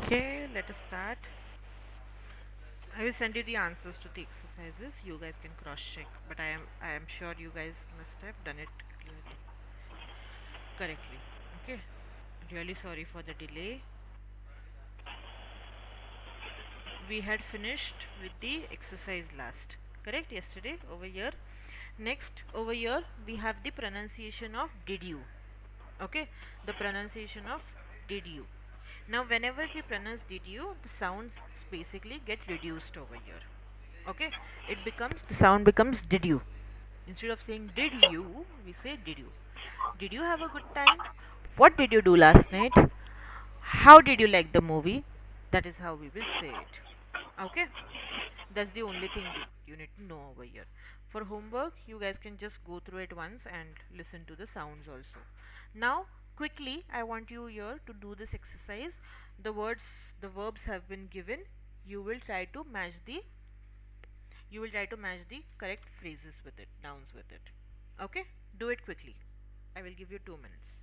Okay, let us start. I will send you the answers to the exercises. You guys can cross check, but I am sure you guys must have done it correctly. Okay. Really sorry for the delay. We had finished with the exercise last. Correct, yesterday over here. Next over here we have the pronunciation of did you. Okay, the pronunciation of did you. Now whenever we pronounce did you, the sounds basically get reduced over here. Okay, it becomes, the sound becomes did you. Instead of saying did you, we say did you. Did you have a good time? What did you do last night? How did you like the movie? That is how we will say it. Okay, that's the only thing you need to know over here. For homework, you guys can just go through it once and listen to the sounds also. Now quickly I want you here to do this exercise. The words, the verbs have been given. You will try to match the, you will try to match the correct phrases with it, nouns with it. Okay, do it quickly. I will give you 2 minutes.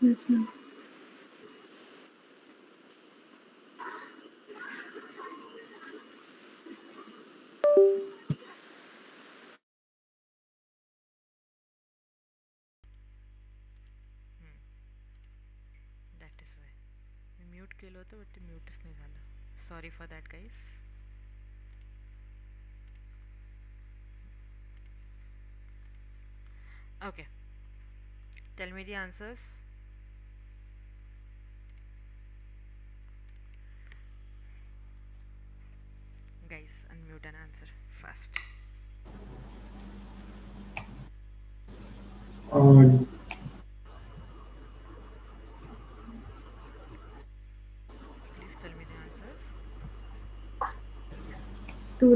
Yes, ma'am. That is why me mute केलं होतं but ते म्यूटच नाही झालं. Sorry for that guys. Okay, tell me the answers. Guys, unmute and answer fast. Uh,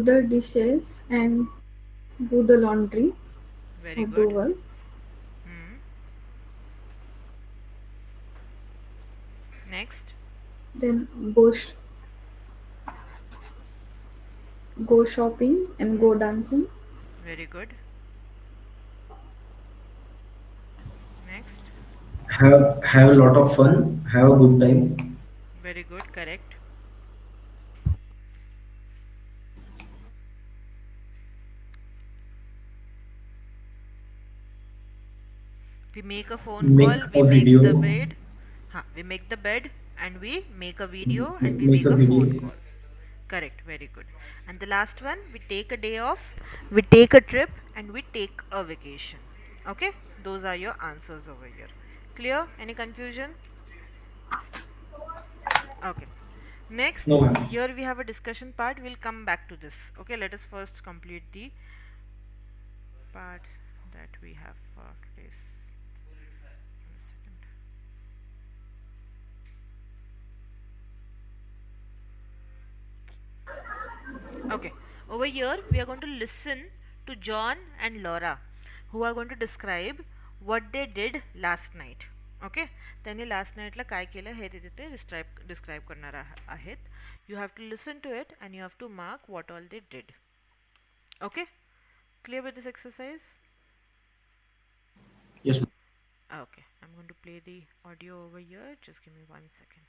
the dishes and do the laundry Very or do good. work. Hmm. Next. Then go shopping and go dancing. Very good. Next. Have a lot of fun, have a good time. Very good. Correct. We make a phone Make call. We a make the video. bed. We make the bed and we make a video and we Make make a a phone video. call. Correct. Very good. And the last one, we take a day off, we take a trip, and we take a vacation. Okay? Those are your answers over here. Clear? Any confusion? Okay. Next, No, ma'am. here we have a discussion part. We'll come back to this. Okay, let us first complete the part that we have for today's. One second. Okay, over here we are going to listen to John and Laura, who are going to describe what they did last night. Okay, त्यांनी last night ला काय केलं हे तिथे describe करणार आहेत. You have to listen to it and you have to mark what all they did. Okay, clear with this exercise? Yes, ma'am. Okay, I'm going to play the audio over here. Just give me 1 second.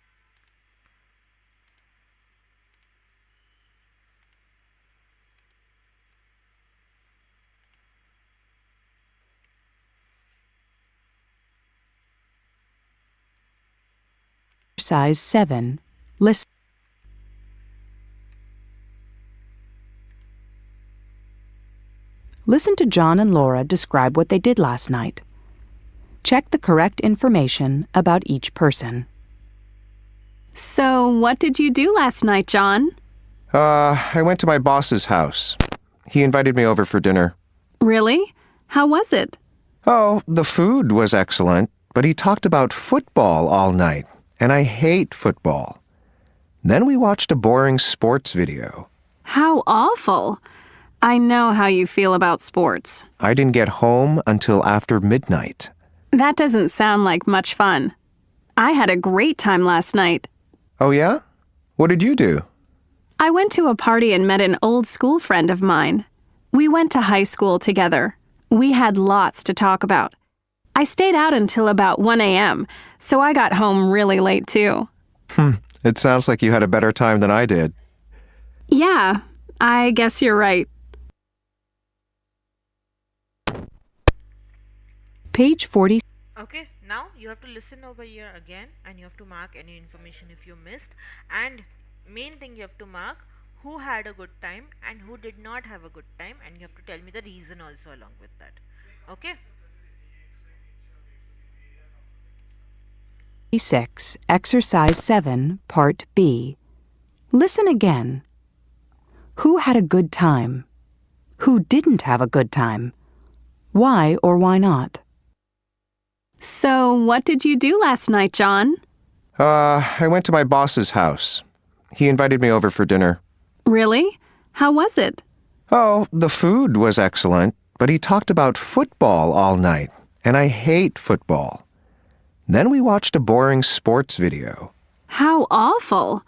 Exercise 7. Listen. Listen to John and Laura describe what they did last night. Check the correct information about each person. So, what did you do last night, John? I went to my boss's house. He invited me over for dinner. Really? How was it? Oh, the food was excellent, but he talked about football all night, and I hate football. Then we watched a boring sports video. How awful. I know how you feel about sports. I didn't get home until after midnight. That doesn't sound like much fun. I had a great time last night. Oh, yeah? What did you do? I went to a party and met an old school friend of mine. We went to high school together. We had lots to talk about. I stayed out until about 1 a.m., so I got home really late too. It sounds like you had a better time than I did. Yeah, I guess you're right. Page 40. Okay, now you have to listen over here again and you have to mark any information if you missed. And main thing, you have to mark who had a good time and who did not have a good time, and you have to tell me the reason also along with that. Okay? 6. Exercise 7, Part B. Listen again. Who had a good time? Who didn't have a good time? Why or why not? So, what did you do last night, John? I went to my boss's house. He invited me over for dinner. Really? How was it? Oh, the food was excellent, but he talked about football all night, and I hate football. Then we watched a boring sports video. How awful.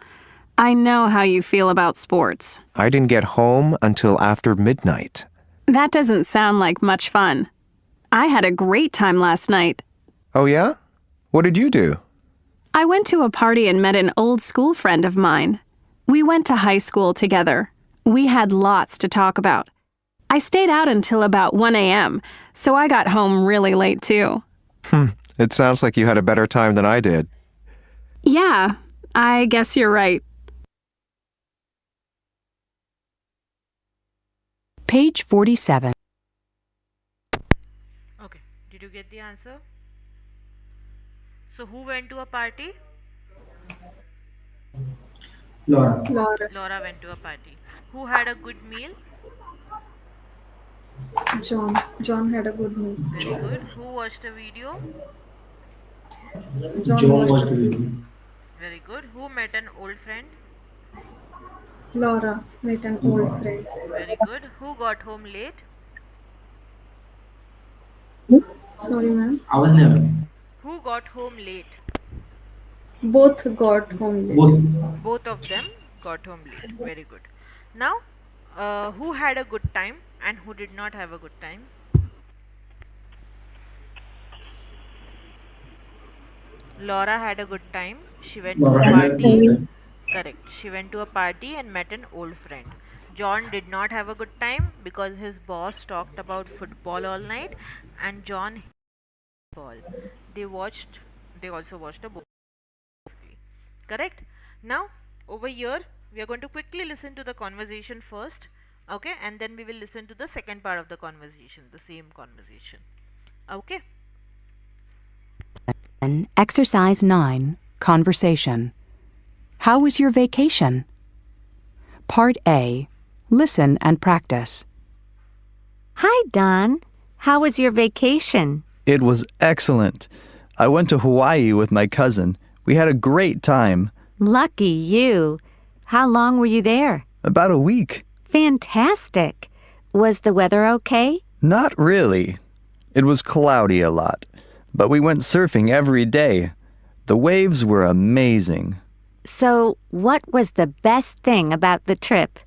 I know how you feel about sports. I didn't get home until after midnight. That doesn't sound like much fun. I had a great time last night. Oh, yeah? What did you do? I went to a party and met an old school friend of mine. We went to high school together. We had lots to talk about. I stayed out until about 1 a.m., so I got home really late too. It sounds like you had a better time than I did. Yeah, I guess you're right. Page 47. Okay, did you get the answer? So, who went to a party? Laura. Laura. Laura went to a party. Who had a good meal? John. John had a good meal. Very good. Who watched a video? John John watched watched a the video. video. Very good. Who met an old friend? Laura met an old friend. Very good. Who got home late? Sorry, ma'am. आवाज नहीं आ रहा. Who got home late? Both got home late. Both. Both of them got home late. Very good. Now, who had a good time and who did not have a good time? Laura had a good time. She went to a Laura had a party. good time. Correct. She went to a party and met an old friend. John did not have a good time because his boss talked about football all night and John hated ball. They watched they also watched a movie. Correct? Now over here we are going to quickly listen to the conversation first. Okay, and then we will listen to the second part of the conversation, the same conversation. Okay? Exercise 9, Conversation. How was your vacation? Part A. Listen and practice. Hi, Don. How was your vacation? It was excellent. I went to Hawaii with my cousin. We had a great time. Lucky you. How long were you there? About a week. Fantastic. Was the weather okay? Not really. It was cloudy a lot, but we went surfing every day. The waves were amazing. So, what was the best thing about the trip?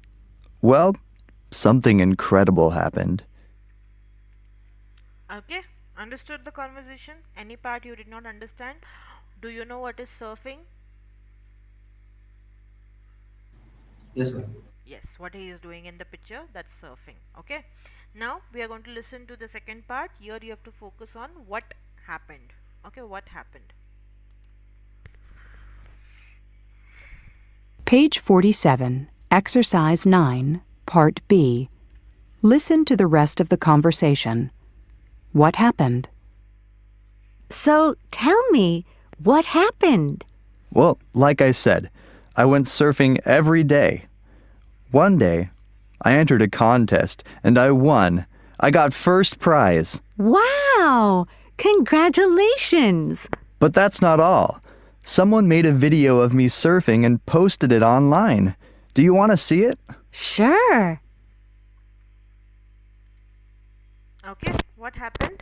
Well, something incredible happened. Okay? Understood the conversation? Any part you did not understand? Do you know what is surfing? Yes, ma'am. Yes, what he is doing in the picture, that's surfing. Okay? Now we are going to listen to the second part. Here you have to focus on what happened. Okay, what happened? Page 47, Exercise 9, Part B. Listen to the rest of the conversation. What happened? So, tell me, what happened? Well, like I said, I went surfing every day. One day, I entered a contest and I won. I got first prize. Wow! Congratulations! But that's not all. Someone made a video of me surfing and posted it online. Do you want to see it? Sure. Okay, what happened?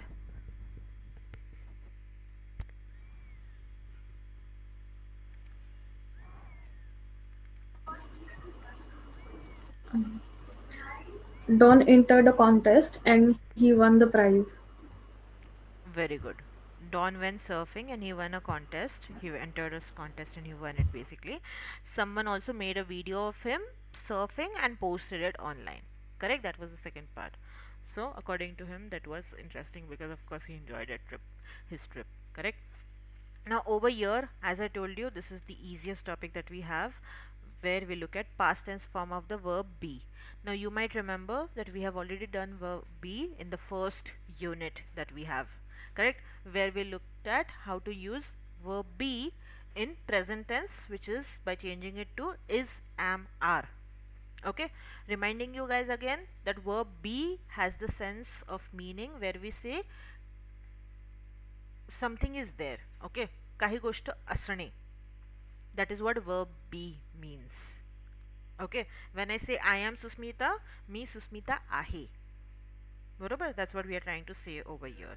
Don entered a contest and he won the prize. Very good. Don went surfing and he won a contest. He entered a contest and he won it basically. Someone also made a video of him surfing and posted it online. Correct? That was the second part. So according to him that was interesting because of course he enjoyed his trip. Correct? Now over here, as I told you, this is the easiest topic that we have, where we look at past tense form of the verb be. Now you might remember that we have already done verb be in the first unit that we have, correct, where we looked at how to use verb be in present tense, which is by changing it to is, am, are. Okay, reminding you guys again that verb be has the sense of meaning where we say something is there. Okay, काही गोष्ट असणे, that is what verb be means. Okay, when I say I am Susmita, me Susmita आहे. बरोबर? That's what we are trying to say over here.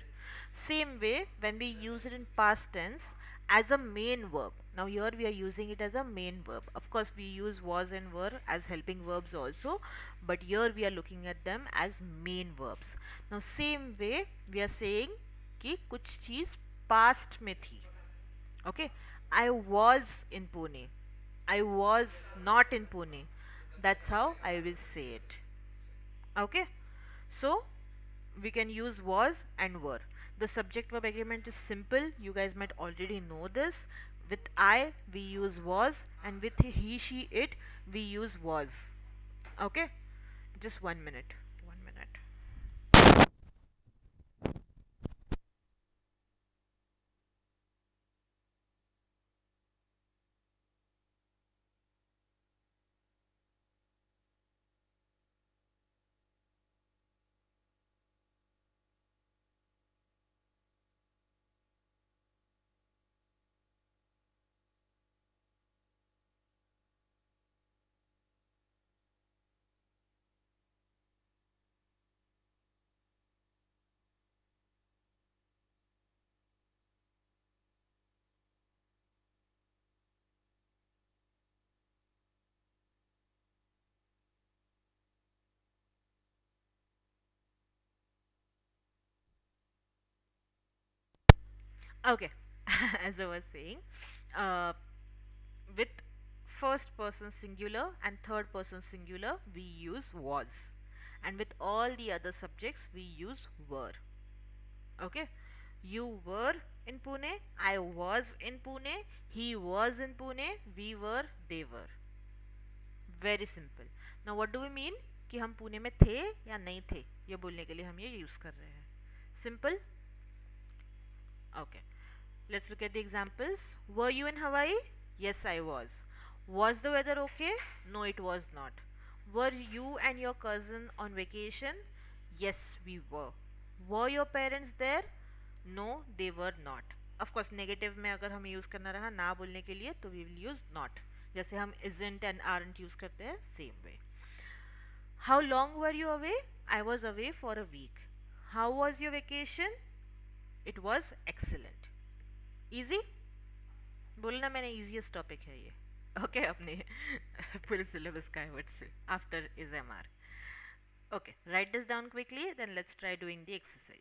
Same way when we use it in past tense as a main verb. Now here we are using it as a main verb. Of course we use was and were as helping verbs also, but here we are looking at them as main verbs. Now same way we are saying कि कुछ चीज past में थी. Okay, I was in Pune, I was not in Pune. That's how I will say it. Okay, so we can use was and were. The subject verb agreement is simple, you guys might already know this. With I we use was, and with he, she, it we use was. Okay, just 1 minute. Okay, as I was saying, uh, with first person singular and third person singular, we use was, and with all the other subjects, we use were. Okay, you were in Pune, I was in Pune, he was in Pune, we were, they were. Very simple. Now what do we mean कि हम पुणे में थे या नहीं थे, ये बोलने के लिए हम ये यूज कर रहे हैं. Simple. Okay, let's look at the examples. Were you in Hawaii? Yes I was the weather okay? No, it was not. Were you and your cousin on vacation? Yes, we were your parents there? No, they were not. Of course negative में अगर हमें use करना रहा ना बोलने के लिए तो वी विल यूज़ नॉट, जैसे हम isn't एंड aren't यूज़ करते हैं, same way. How long were you away? I was away for a week. How was your vacation? It was excellent. Easy. बोलना मैंने ईजीएस्ट टॉपिक है ये. Okay, अपने पूरे सिलेबस का है से after is M R. Okay, write this down quickly, then let's try doing the exercise.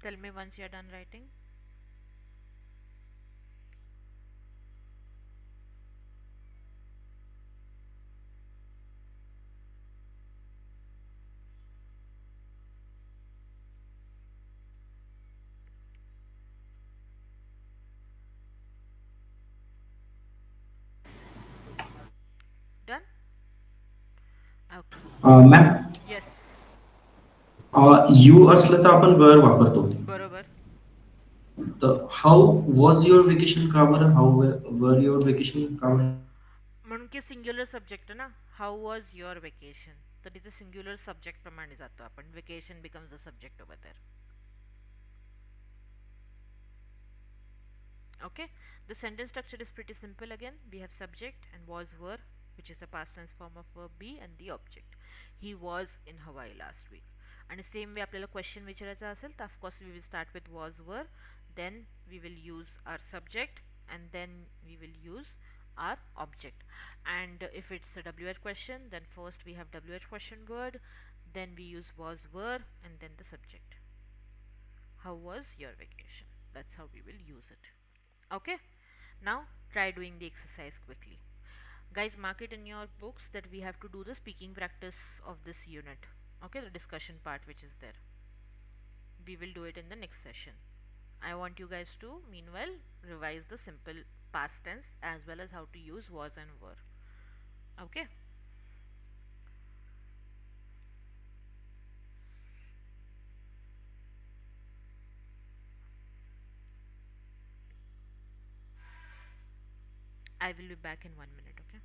Tell me once you're done writing. Done? Okay. Ma'am, Yes. You असलं तर आपण वर वापरतो. बरोबर. तर हाऊ वॉज युअर वेकेशन का बरं? हाऊ वर युअर वेकेशन का बरं? म्हणून की सिंग्युलर सब्जेक्ट ना. हाऊ वॉज युअर वेकेशन, तर इथे सिंग्युलर सब्जेक्ट प्रमाणे जातो आपण. Vacation becomes the subject over there. Okay, the sentence structure is pretty simple. Again, we have subject and was were, which is the past tense form of verb be, and the object. He was in Hawaii last week. And same way आपल्याला question विचारायचा असेल तर of course we will start with was were, then we will use our subject, and then we will use our object. And if it's a WH question, then first we have WH question word, then we use was were, and then the subject. How was your vacation? That's how we will use it. Okay, now try doing the exercise quickly. Guys, mark it in your books that we have to do the speaking practice of this unit. Okay, the discussion part which is there, we will do it in the next session. I want you guys to meanwhile revise the simple past tense as well as how to use was and were. Okay, I will be back in 1 minute. Okay.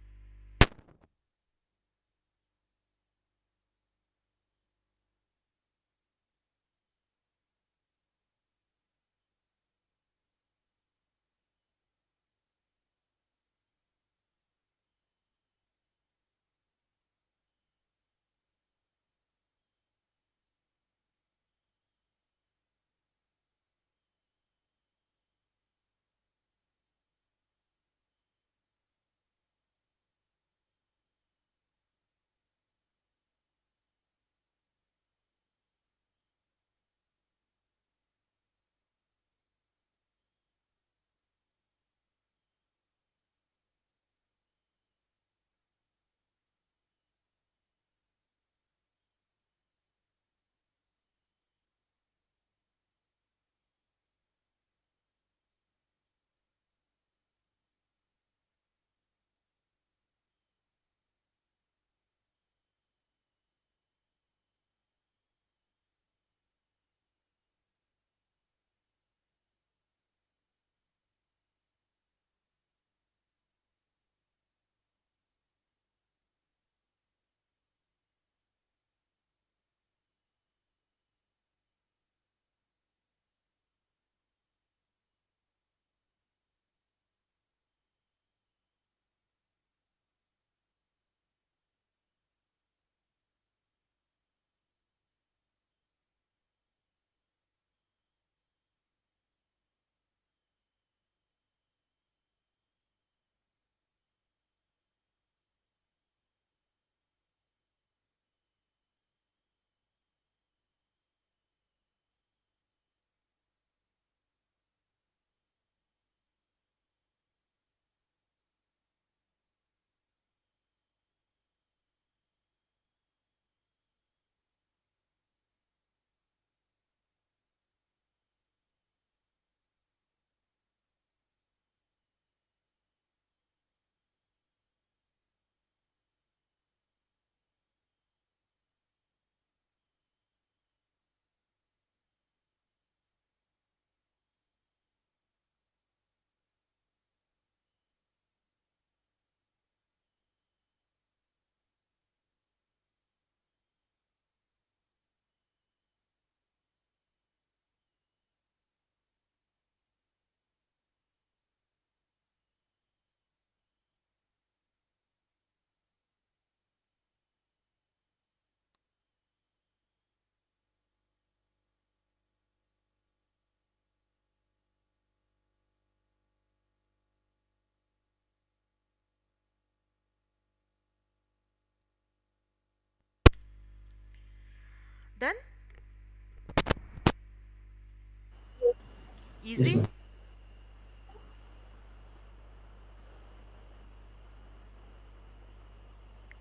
Yes, Easy? ma'am.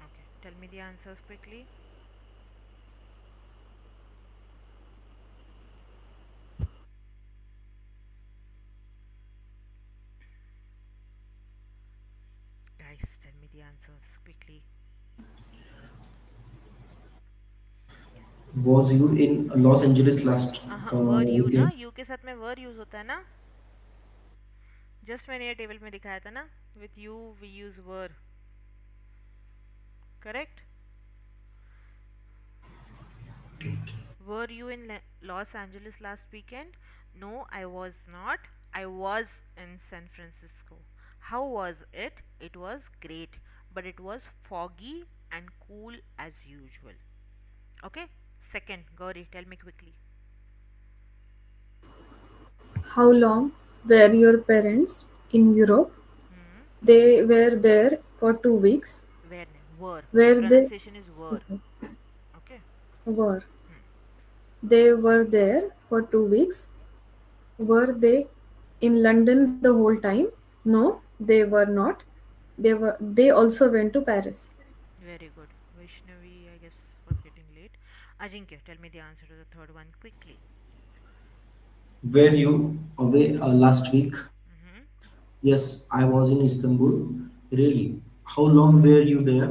Okay, tell me the answers quickly. Guys, tell me the answers quickly. Was you in Los Angeles last were you ना, weekend? You के साथ में were use होता है ना, just मैंने ये table में दिखाया था ना, with you we use were, correct? Were you in Los Angeles last weekend? No, I was not. I was in San Francisco. How was it? It was great, but it was foggy and cool as usual. Okay? Second, Gauri, tell me quickly. How long were your parents in Europe? Hmm. They were there for 2 weeks. Where? Were. The Were they pronunciation is were. Okay? were Hmm. they were there for 2 weeks? Were they in London the whole time? No, they were not. They also went to Paris. Very good. Vaishnavi, I guess, was getting late. Ajinkya, tell me the answer to the third one quickly. Were you away last week? Mm-hmm. Yes, I was in Istanbul. Really? How long were you there?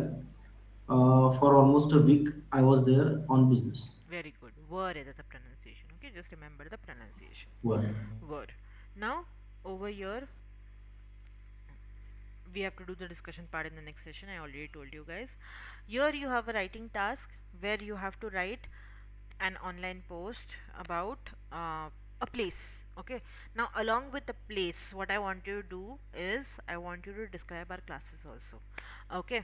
For almost a week, I was there on business. Very good. Were is the pronunciation. Okay, just remember the pronunciation. Were. Were. Now, over here, we have to do the discussion part in the next session. I already told you guys. Here you have a writing task where you have to write an online post about a place. Okay, now along with the place, what I want you to do is I want you to describe our classes also. Okay,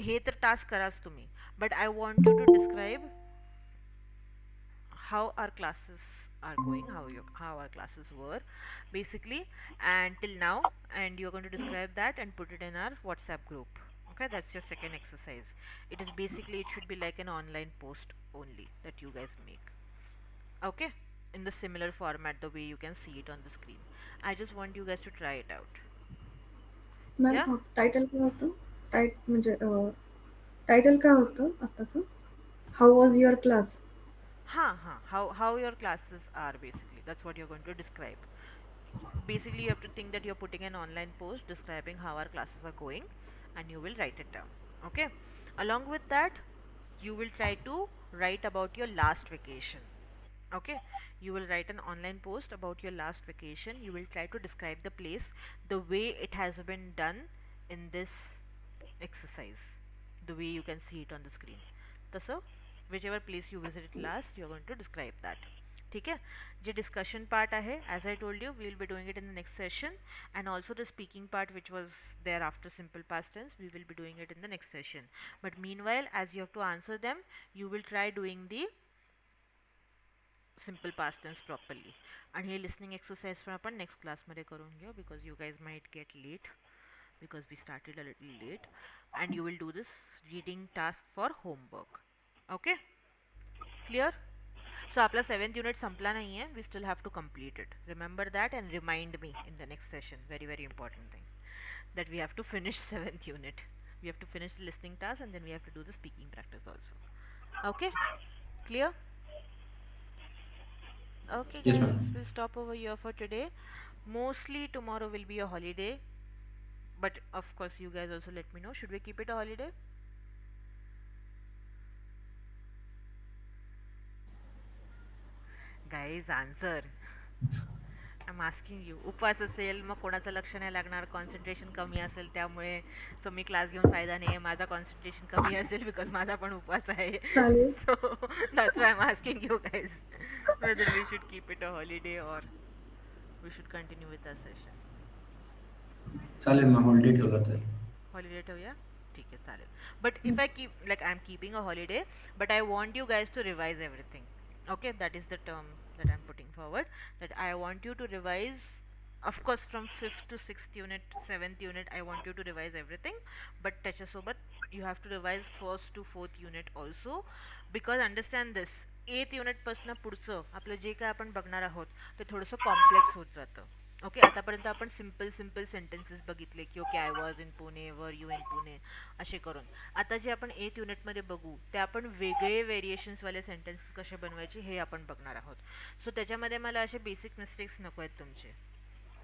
हे तर task कराच तुम्ही, but I want you to describe how our classes are going, how our classes were basically and till now, and you're going to describe that and put it in our WhatsApp group. Okay, that's your second exercise. It is basically, it should be like an online post only that you guys make. Okay, in the similar format, the way you can see it on the screen. I just want you guys to try it out. Ma'am Yeah. Title काय होतं? Title काय होतं आत्ताचं? How was your class? How your classes are basically, that's what you're going to describe. Basically you have to think that you're putting an online post describing how our classes are going and you will write it down. Okay, along with that you will try to write about your last vacation. Okay, you will write an online post about your last vacation. You will try to describe the place the way it has been done in this exercise, the way you can see it on the screen. So whichever place you visited last, you're going to describe that. ठीक है, जो discussion part है, as I told you, we will be doing it in the next session, and also the speaking part which was there after simple past tense, we will be doing it in the next session. But meanwhile, as you have to answer them, you will try doing the simple past tense properly. And hey listening exercise पण आपण next class मध्ये करून घेऊ, because you guys might get late because we started a little late, and you will do this reading task for homework. Okay, clear? So आपला 7th unit संपला नहीं है, we still have to complete it. Remember that and remind me in the next session. Very very important thing, that we have to finish 7th unit. We have to finish the listening task and then we have to do the speaking practice also. Okay, clear? Okay Yes, guys, ma'am. we'll stop over here for today. Mostly tomorrow will be a holiday, but of course you guys also let me know, should we keep it a holiday? Guys, answer. I'm asking you. उपवास असेल, मग कोणाचं लक्ष नाही लागणार, concentration कमी असेल, त्यामुळे सो मी class घेऊन फायदा नाही आहे, माझा कॉन्सन्ट्रेशन कमी असेल बिकॉज माझा पण उपवास आहे. चालेल. So that's why I am asking you guys whether we should keep it a holiday or we should continue with our session. चालेल मग हॉलिडे ठेवला तर. हॉलिडे ठेवूया, ठीक आहे चालेल. But if I keep like I am keeping a holiday, but I want you guys to revise everything. Okay, that is the term that I'm putting forward, that I want you to revise, of course from 5th to 6th unit, 7th unit I want you to revise everything, but त्याच्यासोबत you have to revise 1st to 4th unit also, because understand this, 8th युनिटपासून पुढचं आपलं जे काय आपण बघणार आहोत ते थोडंसं complex होत जातं. ओके, आतापर्यंत आपण सिम्पल सिम्पल सेंटेन्सेस बघितले की okay I was in Pune, were you इन पुणे असे करून. आता जे आपण 8th युनिटमध्ये बघू ते आपण वेगळे व्हेरिएशन्सवाले सेंटेन्सेस कसे बनवायचे हे आपण बघणार आहोत. सो त्याच्यामध्ये मला असे बेसिक मिस्टेक्स नको आहेत तुमचे.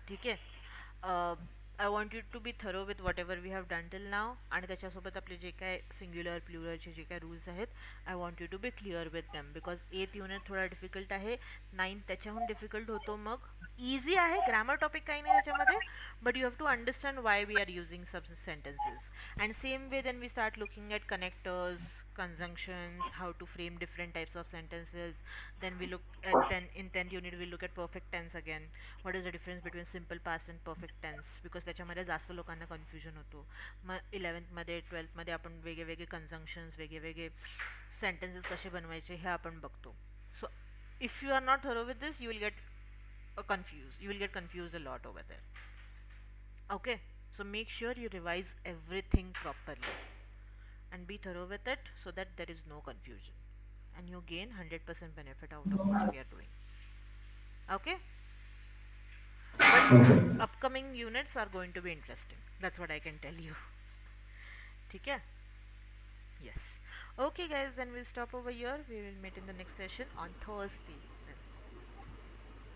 ठीक आहे. I want you to be thorough with whatever we have done till now, आणि त्याच्यासोबत आपले जे काय सिंग्युलर प्लुरलचे जे काय रूल्स आहेत I want you to be clear with them, because 8th unit थोडा डिफिकल्ट आहे, 9th त्याच्याहून डिफिकल्ट होतो. मग इझी आहे, ग्रामर टॉपिक काही नाही त्याच्यामध्ये, but you have to understand why we are using sub sentences. And same way then we start looking at connectors, conjunctions, how to frame different types of sentences. Then we look at, then in 10th unit we look at perfect tense again. What is the difference between simple past and perfect tense, because त्याच्यामध्ये जास्त लोकांना confusion होतो. मग 11th मध्ये 12th मध्ये आपण वेगळे conjunctions, वेगळे sentences कसे बनवायचे हे आपण बघतो. So if you are not thorough with this you will get confused a lot over there. Okay, so make sure you revise everything properly and be thorough with it so that there is no confusion and you gain 100% benefit out of what we are doing. Okay, but Okay. upcoming units are going to be interesting, that's what I can tell you. ठीक है? Yes. Okay guys, then we'll stop over here. We will meet in the next session on Thursday then.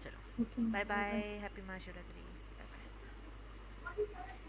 Chalo. Okay. Bye bye. Happy Mahashivratri. Bye bye.